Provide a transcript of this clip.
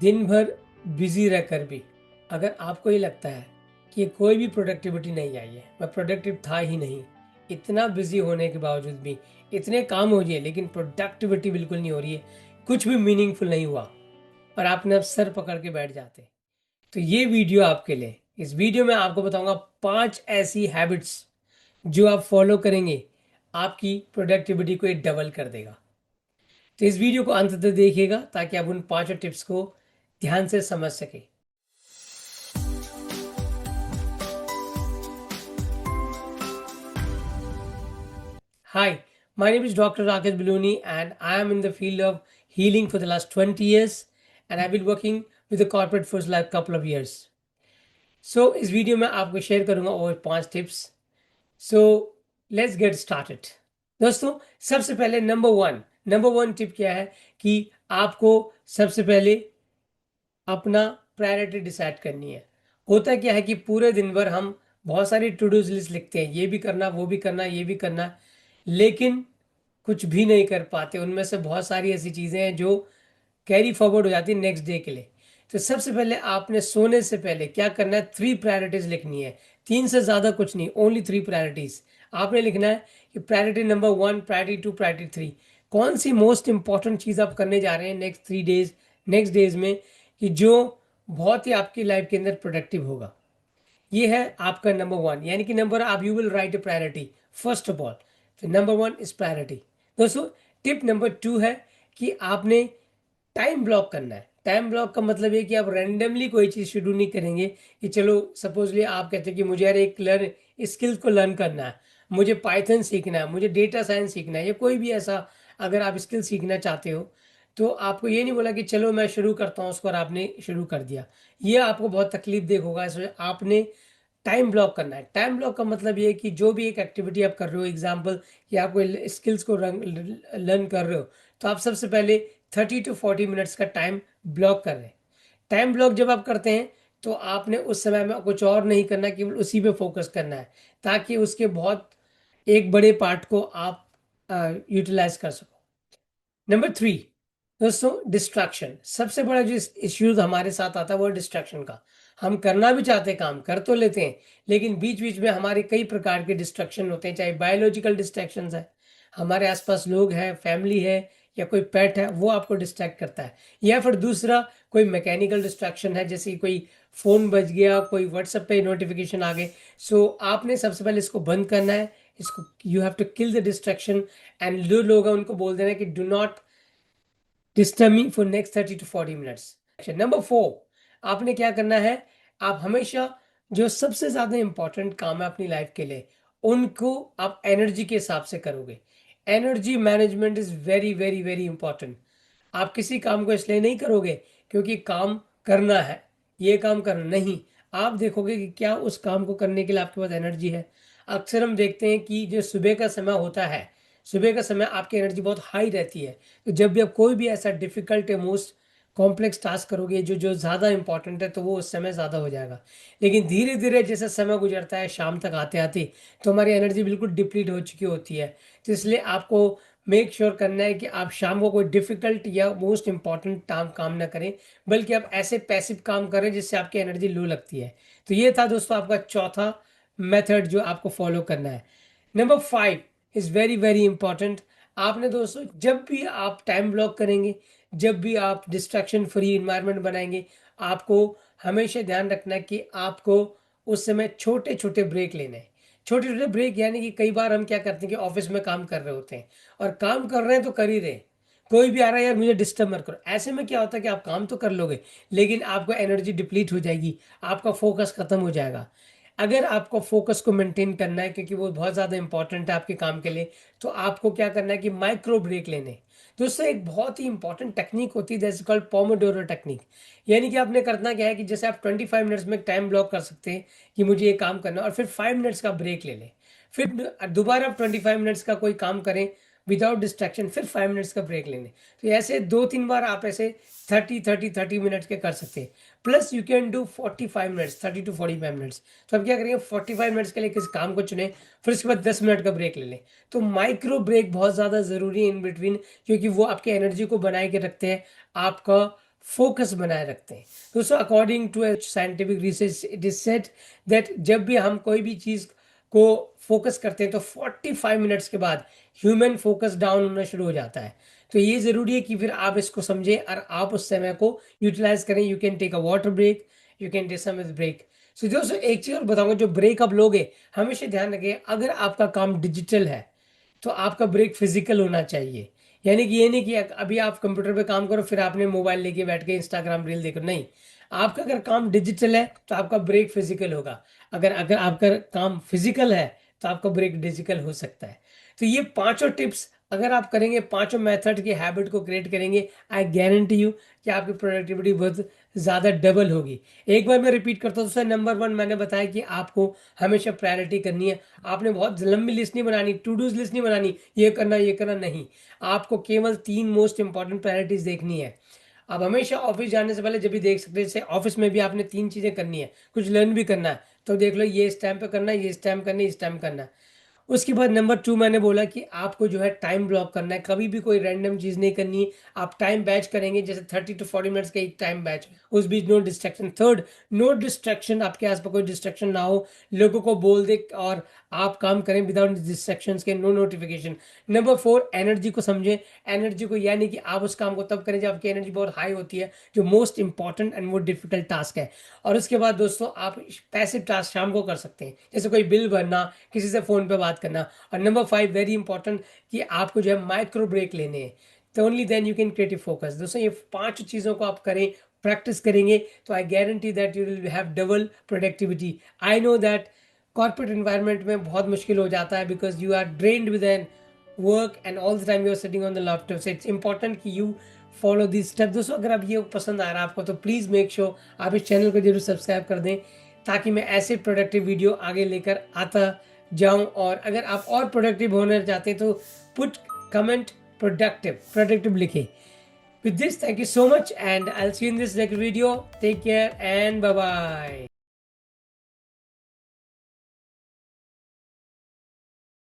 दिन भर बिजी रहकर भी अगर आपको ये लगता है कि कोई भी प्रोडक्टिविटी नहीं आई है, मैं प्रोडक्टिव था ही नहीं, इतना बिजी होने के बावजूद भी इतने काम हो गए लेकिन प्रोडक्टिविटी बिल्कुल नहीं हो रही है, कुछ भी मीनिंगफुल नहीं हुआ और आपने अब सर पकड़ के बैठ जाते, तो ये वीडियो आपके लिए। इस वीडियो में आपको बताऊंगा 5 ऐसी हैबिट्स जो आप फॉलो करेंगे आपकी प्रोडक्टिविटी को ये डबल कर देगा। तो इस वीडियो को अंत तक देखिएगा ताकि आप उन 5 टिप्स को ध्यान से समझ सके। Hi, my name is Dr. Rakesh Biluni and I am in the field of healing for the last 20 years and I've been working with the corporate for like a couple of years. So इस video में आपको share करूंगा और 5 tips. So let's get started. दोस्तों, सबसे पहले number one tip क्या है कि आपको सबसे पहले अपना प्रायोरिटी डिसाइड करनी है। होता क्या है कि पूरे दिन भर हम बहुत सारी टू डू लिस्ट लिखते हैं, ये भी करना, वो भी करना, ये भी करना, लेकिन कुछ भी नहीं कर पाते। उनमें से बहुत सारी ऐसी चीज़ें हैं जो कैरी फॉरवर्ड हो जाती है नेक्स्ट डे के लिए। तो सबसे पहले आपने सोने से पहले क्या करना है, 3 प्रायोरिटीज लिखनी है। 3 से ज़्यादा कुछ नहीं, ओनली 3 प्रायोरिटीज आपने लिखना है कि प्रायोरिटी नंबर 1, प्रायोरिटी 2, प्रायोरिटी 3 कौन सी मोस्ट इंपॉर्टेंट चीज़ आप करने जा रहे हैं नेक्स्ट 3 डेज, नेक्स्ट डेज में, कि जो बहुत ही आपकी लाइफ के अंदर प्रोडक्टिव होगा। ये है आपका नंबर 1, यानी कि नंबर आप you will write a priority first of all. तो नंबर 1 इज प्रायोरिटी। दोस्तों, टिप नंबर 2 है कि आपने टाइम ब्लॉक करना है। टाइम ब्लॉक का मतलब है कि आप रैंडमली कोई चीज़ शुरू नहीं करेंगे कि चलो सपोजली आप कहते हैं कि मुझे यार एक स्किल्स को लर्न करना है, मुझे पाइथन सीखना है, मुझे डेटा साइंस सीखना है, या कोई भी ऐसा अगर आप स्किल सीखना चाहते हो, तो आपको ये नहीं बोला कि चलो मैं शुरू करता हूँ उसको और आपने शुरू कर दिया। ये आपको बहुत तकलीफ देख होगा। इसमें आपने टाइम ब्लॉक करना है। टाइम ब्लॉक का मतलब ये है कि जो भी एक एक्टिविटी आप कर रहे हो, एग्जाम्पल कि आप कोई स्किल्स को लर्न कर रहे हो, तो आप सबसे पहले 30 to 40 मिनट्स का टाइम ब्लॉक कर रहे हैं। टाइम ब्लॉक जब आप करते हैं तो आपने उस समय में कुछ और नहीं करना, केवल उसी पे फोकस करना है ताकि उसके बहुत एक बड़े पार्ट को आप यूटिलाइज कर सको। नंबर 3, दोस्तों, डिस्ट्रैक्शन। सबसे बड़ा जो इश्यूज हमारे साथ आता है वो डिस्ट्रैक्शन का। हम करना भी चाहते हैं, काम कर तो लेते हैं, लेकिन बीच बीच में हमारे कई प्रकार के डिस्ट्रैक्शन होते हैं। चाहे बायोलॉजिकल डिस्ट्रैक्शन है, हमारे आसपास लोग हैं, फैमिली है, या कोई पेट है, वो आपको डिस्ट्रैक्ट करता है। या फिर दूसरा कोई मैकेनिकल डिस्ट्रैक्शन है, जैसे कोई फ़ोन बज गया, कोई व्हाट्सएप पे नोटिफिकेशन आ गए। सो आपने सबसे पहले इसको बंद करना है। इसको you have to kill the distraction. And जो लोग हैं उनको बोल देना है कि do not disturb me for next 30 to 40 minutes. Number 4, आपने क्या करना है, आप हमेशा जो सबसे ज्यादा इंपॉर्टेंट काम है अपनी लाइफ के लिए, उनको आप एनर्जी के हिसाब से करोगे। Energy management is very very very important. आप किसी काम को इसलिए नहीं करोगे क्योंकि काम करना है, ये काम करना नहीं, आप देखोगे कि क्या उस काम को करने के लिए आपके पास एनर्जी है। अक्सर हम देखते हैं कि जो सुबह का समय होता है, सुबह का समय आपकी एनर्जी बहुत हाई रहती है। तो जब भी आप कोई भी ऐसा डिफिकल्ट या मोस्ट कॉम्प्लेक्स टास्क करोगे जो जो ज़्यादा इंपॉर्टेंट है, तो वो उस समय ज़्यादा हो जाएगा। लेकिन धीरे धीरे जैसे समय गुजरता है, शाम तक आते आते तो हमारी एनर्जी बिल्कुल डिप्लीट हो चुकी होती है। तो इसलिए आपको मेक श्योर करना है कि आप शाम को कोई डिफिकल्ट या मोस्ट इंपॉर्टेंट काम ना करें, बल्कि आप ऐसे पैसिव काम करें जिससे आपकी एनर्जी लो लगती है। तो ये था दोस्तों आपका चौथा मेथड जो आपको फॉलो करना है। Number 5 is very very important. आपने दोस्तों जब भी आप टाइम ब्लॉक करेंगे, जब भी आप डिस्ट्रैक्शन फ्री इन्वायरमेंट बनाएंगे, आपको हमेशा ध्यान रखना है कि आपको उस समय छोटे छोटे ब्रेक लेने हैं। छोटे छोटे ब्रेक यानी कि कई बार हम क्या करते हैं कि ऑफिस में काम कर रहे होते हैं और काम कर रहे हैं तो कर ही रहे हैं, कोई भी आ रहा है यार मुझे डिस्टर्ब मत करो। ऐसे में क्या होता है कि आप काम तो कर लोगे लेकिन आपको एनर्जी डिप्लीट हो जाएगी, आपका फोकस खत्म हो जाएगा। अगर आपको फोकस को मेंटेन करना है क्योंकि वो बहुत ज़्यादा इंपॉर्टेंट है आपके काम के लिए, तो आपको क्या करना है कि माइक्रो ब्रेक लेने। दोस्तों, एक बहुत ही इंपॉर्टेंट टेक्निक होती है दैट्स कॉल्ड पोमोडोरो टेक्निक। यानी कि आपने करना क्या है कि जैसे आप 25 मिनट्स में टाइम ब्लॉक कर सकते हैं कि मुझे ये काम करना है, और फिर 5 मिनट्स का ब्रेक ले लें। फिर दोबारा आप 25 मिनट्स का कोई काम करें विदाउट डिस्ट्रैक्शन, फिर 5 मिनट्स का ब्रेक लेने। तो ऐसे 2-3 बार आप ऐसे 30 मिनट्स के कर सकते हैं। Plus you can do 45 minutes, 30 to 45 minutes. तो अब क्या करेंगे, 45 मिनट्स के लिए किसी काम को चुने, फिर उसके बाद 10 मिनट का ब्रेक ले लें। तो माइक्रो ब्रेक बहुत ज़्यादा ज़रूरी है इन बिटवीन, क्योंकि वो आपके एनर्जी को बनाए के रखते हैं, आपका फोकस बनाए रखते हैं। दोस्तों according to scientific research it is said that जब भी हम कोई भी चीज़ को फोकस करते हैं तो 45 मिनट्स के बाद ह्यूमन फोकस डाउन होना शुरू हो जाता है। तो ये ज़रूरी है कि फिर आप इसको समझें और आप उस समय को यूटिलाइज करें। You can take a water break, you can take some break. So दोस्तों एक चीज़ और बताऊंगा, जो ब्रेक आप लोगे हमेशा ध्यान रखें, अगर आपका काम डिजिटल है तो आपका ब्रेक फिजिकल होना चाहिए। यानी कि ये नहीं कि अभी आप कंप्यूटर पे काम करो फिर आपने मोबाइल लेके बैठ के इंस्टाग्राम रील देखो, नहीं। आपका अगर काम डिजिटल है तो आपका ब्रेक फिजिकल होगा। अगर अगर आपका काम फिजिकल है तो आपका ब्रेक डिजिटल हो सकता है। तो ये पांचों टिप्स अगर आप करेंगे, पांचों मेथड की हैबिट को क्रिएट करेंगे, आई गारंटी यू कि आपकी प्रोडक्टिविटी बहुत ज़्यादा डबल होगी। एक बार मैं रिपीट करता हूँ दोस्तों, नंबर 1 मैंने बताया कि आपको हमेशा प्रायोरिटी करनी है। आपने बहुत लंबी लिस्ट नहीं बनानी, टू डूज लिस्ट नहीं बनानी, ये करना नहीं। आपको केवल 3 मोस्ट इंपॉर्टेंट प्रायोरिटीज देखनी है। आप हमेशा ऑफिस जाने से पहले जब भी देख सकते हैं, जैसे ऑफिस में भी आपने 3 चीज़ें करनी है, कुछ लर्न भी करना है तो देख लो, ये इस टाइम पे करना है, ये इस टाइम करना है, इस टाइम करना है। उसके बाद नंबर 2 मैंने बोला कि आपको जो है टाइम ब्लॉक करना है, कभी भी कोई रैंडम चीज़ नहीं करनी है। आप टाइम बैच करेंगे, जैसे 30 to 40 मिनट्स का एक टाइम बैच, उस बीच no distraction. Third, no distraction, आपके आसपास कोई डिस्ट्रैक्शन ना हो, लोगों को बोल दे और आप काम करें विदाउट डिस्ट्रैक्शंस के, नो नोटिफिकेशन। नंबर 4, एनर्जी को समझें। एनर्जी को यानी कि आप उस काम को तब करें जब आपकी एनर्जी बहुत हाई होती है, जो most important and most difficult task है। और उसके बाद दोस्तों आप पैसिव टास्क शाम को कर सकते हैं, जैसे कोई बिल भरना, किसी से फ़ोन पे बात करना। और नंबर 5 वेरी इंपॉर्टेंट, कि आपको जो है माइक्रो ब्रेक लेने हैं, तो only then you can creative focus. दोस्तों ये 5 चीज़ों को आप करें, प्रैक्टिस करेंगे तो I guarantee that you will have double productivity. I know that corporate environment में बहुत मुश्किल हो जाता है, because you are drained with an work and all the time you are sitting on the laptop. So it's important कि you follow this step. दोस्तों अगर आप ये पसंद आ रहा है आपको तो प्लीज़ मेक श्योर आप इस चैनल को जरूर सब्सक्राइब कर दें, ताकि मैं ऐसे प्रोडक्टिव वीडियो आगे लेकर आता जाऊं। और अगर आप और प्रोडक्टिव होना चाहते हैं तो पुट कमेंट प्रोडक्टिव लिखें। With this, thank you so much and I'll see you in this next video. Take care and bye bye.